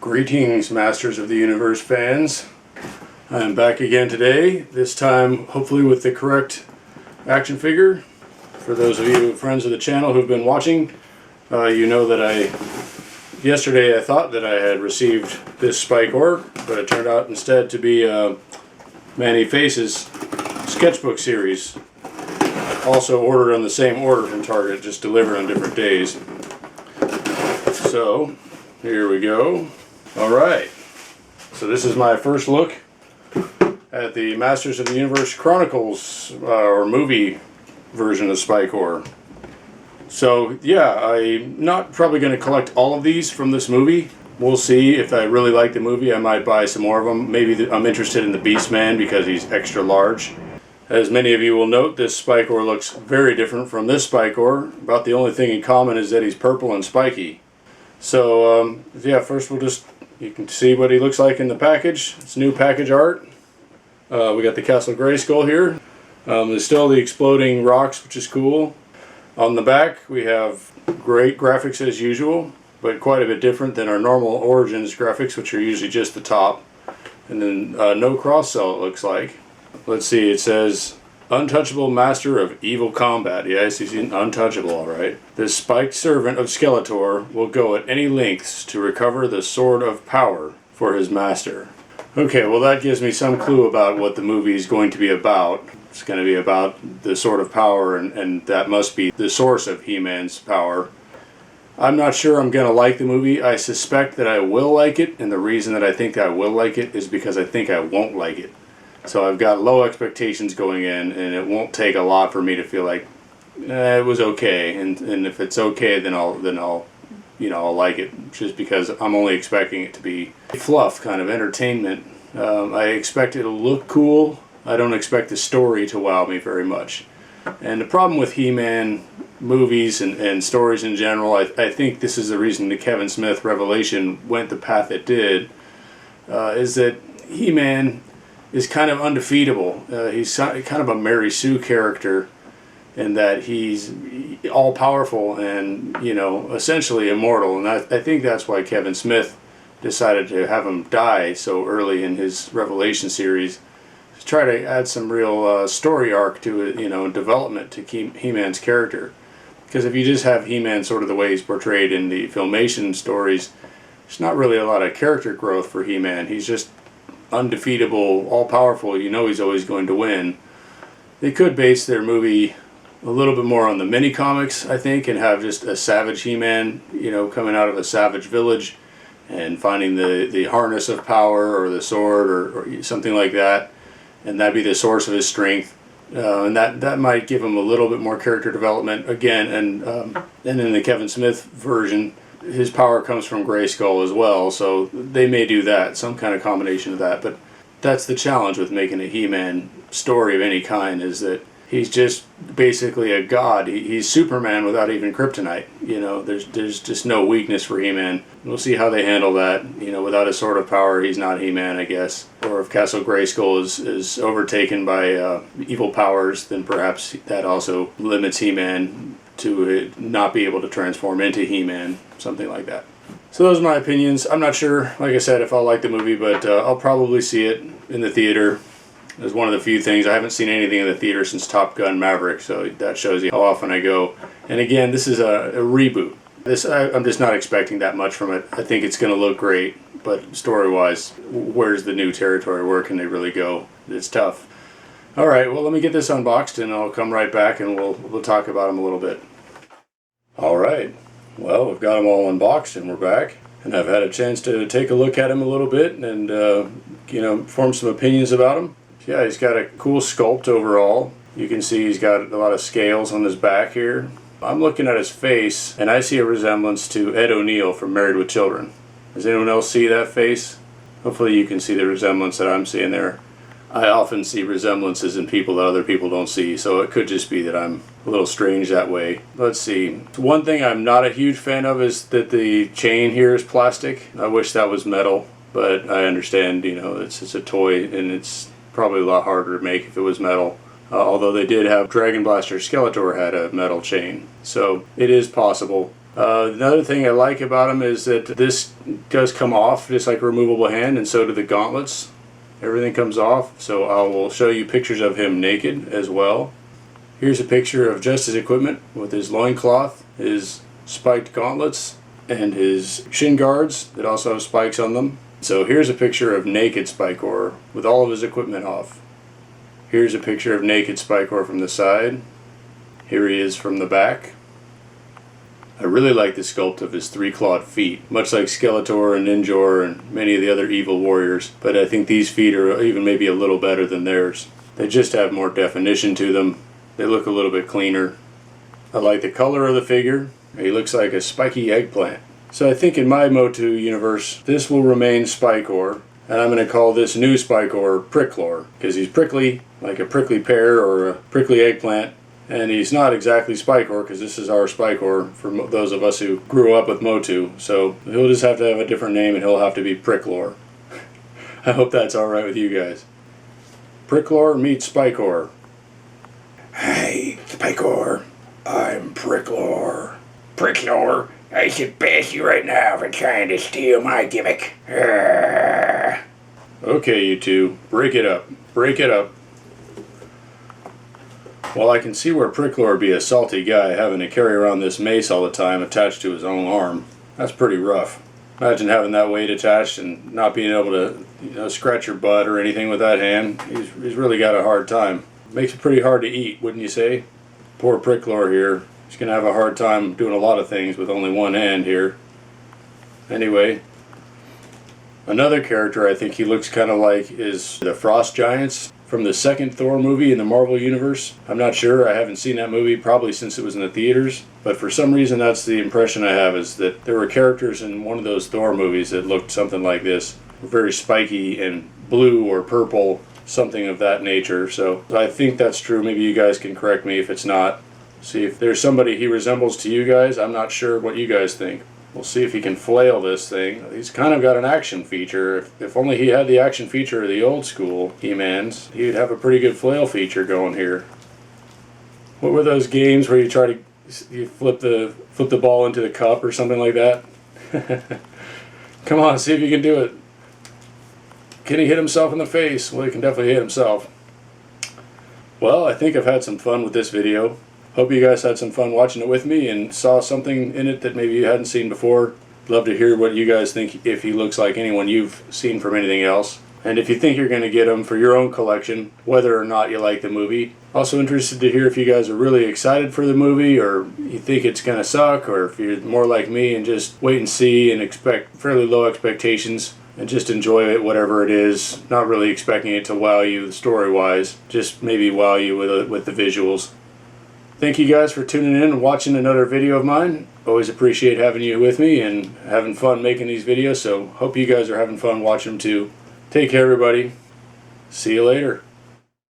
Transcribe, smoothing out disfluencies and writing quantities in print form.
Greetings, Masters of the Universe fans. I'm back again today, this time hopefully with the correct action figure. For those of you friends of the channel who've been watching, you know that yesterday I thought that I had received this Spikor, but it turned out instead to be Manny Face's sketchbook series. Also ordered on the same order from Target, just delivered on different days. So, here we go. Alright, so this is my first look at the Masters of the Universe Chronicles, or movie version of Spikor. So yeah, I'm not probably going to collect all of these from this movie. We'll see. If I really like the movie, I might buy some more of them. Maybe I'm interested in the Beastman because he's extra large. As many of you will note, this Spikor looks very different from this Spikor. About the only thing in common is that he's purple and spiky. So yeah, first you can see what he looks like in the package. It's new package art. We got the Castle Grayskull here. There's still the exploding rocks, which is cool. On the back we have great graphics as usual, but quite a bit different than our normal Origins graphics, which are usually just the top. And then no cross-cell, it looks like. Let's see, it says Untouchable Master of Evil Combat. Yes, he's untouchable, alright. This spiked servant of Skeletor will go at any lengths to recover the Sword of Power for his master. Okay, well that gives me some clue about what the movie is going to be about. It's going to be about the Sword of Power, and that must be the source of He-Man's power. I'm not sure I'm going to like the movie. I suspect that I will like it, and the reason that I think I will like it is because I think I won't like it. So I've got low expectations going in, and it won't take a lot for me to feel like it was okay. And if it's okay, then I'll like it, just because I'm only expecting it to be fluff, kind of entertainment. I expect it to look cool. I don't expect the story to wow me very much. And the problem with He-Man movies and stories in general, I think this is the reason the Kevin Smith Revelation went the path it did, is that He-Man is kind of undefeatable. He's kind of a Mary Sue character in that he's all-powerful and, essentially immortal. And I think that's why Kevin Smith decided to have him die so early in his Revelation series, to try to add some real story arc to it, development to keep He-Man's character. Because if you just have He-Man sort of the way he's portrayed in the Filmation stories, there's not really a lot of character growth for He-Man. He's just undefeatable, all-powerful. He's always going to win. They could base their movie a little bit more on the mini-comics, I think, and have just a savage He-Man, coming out of a savage village and finding the harness of power or the sword or something like that, and that'd be the source of his strength. And that might give him a little bit more character development again. And in the Kevin Smith version, his power comes from Grayskull as well, so they may do that, some kind of combination of that. But that's the challenge with making a He-Man story of any kind, is that he's just basically a god. He's Superman without even kryptonite. There's just no weakness for He-Man. We'll see how they handle that. Without a Sword of Power, he's not He-Man, I guess. Or if Castle Grayskull is overtaken by evil powers, then perhaps that also limits He-Man to not be able to transform into He-Man, something like that. So those are my opinions. I'm not sure, like I said, if I'll like the movie, but I'll probably see it in the theater. It's one of the few things. I haven't seen anything in the theater since Top Gun Maverick, so that shows you how often I go. And again, this is a reboot. I'm just not expecting that much from it. I think it's going to look great, but story-wise, where's the new territory? Where can they really go? It's tough. All right, well, let me get this unboxed, and I'll come right back, and we'll talk about them a little bit. All right, well, we've got them all unboxed, and we're back. And I've had a chance to take a look at him a little bit and, form some opinions about him. Yeah, he's got a cool sculpt overall. You can see he's got a lot of scales on his back here. I'm looking at his face, and I see a resemblance to Ed O'Neill from Married with Children. Does anyone else see that face? Hopefully you can see the resemblance that I'm seeing there. I often see resemblances in people that other people don't see, so it could just be that I'm a little strange that way. Let's see. One thing I'm not a huge fan of is that the chain here is plastic. I wish that was metal, but I understand, it's a toy, and it's probably a lot harder to make if it was metal. Although they did have Dragon Blaster Skeletor had a metal chain, so it is possible. Another thing I like about him is that this does come off just like a removable hand, and so do the gauntlets. Everything comes off, so I will show you pictures of him naked as well. Here's a picture of just his equipment with his loincloth, his spiked gauntlets, and his shin guards that also have spikes on them. So here's a picture of naked Spikor with all of his equipment off. Here's a picture of naked Spikor from the side. Here he is from the back. I really like the sculpt of his three-clawed feet, much like Skeletor and Ninjor and many of the other evil warriors, but I think these feet are even maybe a little better than theirs. They just have more definition to them. They look a little bit cleaner. I like the color of the figure. He looks like a spiky eggplant. So I think in my Motu universe, this will remain Spikor, and I'm going to call this new Spikor Pricklor, because he's prickly, like a prickly pear or a prickly eggplant, and he's not exactly Spikor, because this is our Spikor for those of us who grew up with Motu, so he'll just have to have a different name and he'll have to be Pricklor. I hope that's alright with you guys. Pricklor meets Spikor. Hey, Spikor, I'm Pricklor. Pricklor, I should bash you right now for trying to steal my gimmick. Arrgh. Okay, you two, break it up. Break it up. Well, I can see where Pricklor would be a salty guy having to carry around this mace all the time attached to his own arm. That's pretty rough. Imagine having that weight attached and not being able to, scratch your butt or anything with that hand. He's really got a hard time. Makes it pretty hard to eat, wouldn't you say? Poor Pricklor here. He's going to have a hard time doing a lot of things with only one hand here. Anyway, another character I think he looks kind of like is the Frost Giants from the second Thor movie in the Marvel Universe. I'm not sure. I haven't seen that movie probably since it was in the theaters. But for some reason that's the impression I have, is that there were characters in one of those Thor movies that looked something like this. Very spiky and blue or purple, something of that nature. So I think that's true. Maybe you guys can correct me if it's not. See if there's somebody he resembles to you guys. I'm not sure what you guys think. We'll see if he can flail this thing. He's kind of got an action feature. If only he had the action feature of the old school He-Mans, he'd have a pretty good flail feature going here. What were those games where you flip the ball into the cup or something like that? Come on, see if you can do it. Can he hit himself in the face? Well, he can definitely hit himself. Well, I think I've had some fun with this video. Hope you guys had some fun watching it with me and saw something in it that maybe you hadn't seen before. Love to hear what you guys think, if he looks like anyone you've seen from anything else. And if you think you're going to get him for your own collection, whether or not you like the movie. Also interested to hear if you guys are really excited for the movie, or you think it's going to suck, or if you're more like me and just wait and see and expect fairly low expectations and just enjoy it, whatever it is. Not really expecting it to wow you story-wise, just maybe wow you with the visuals. Thank you guys for tuning in and watching another video of mine. Always appreciate having you with me and having fun making these videos, so hope you guys are having fun watching them too. Take care, everybody. See you later.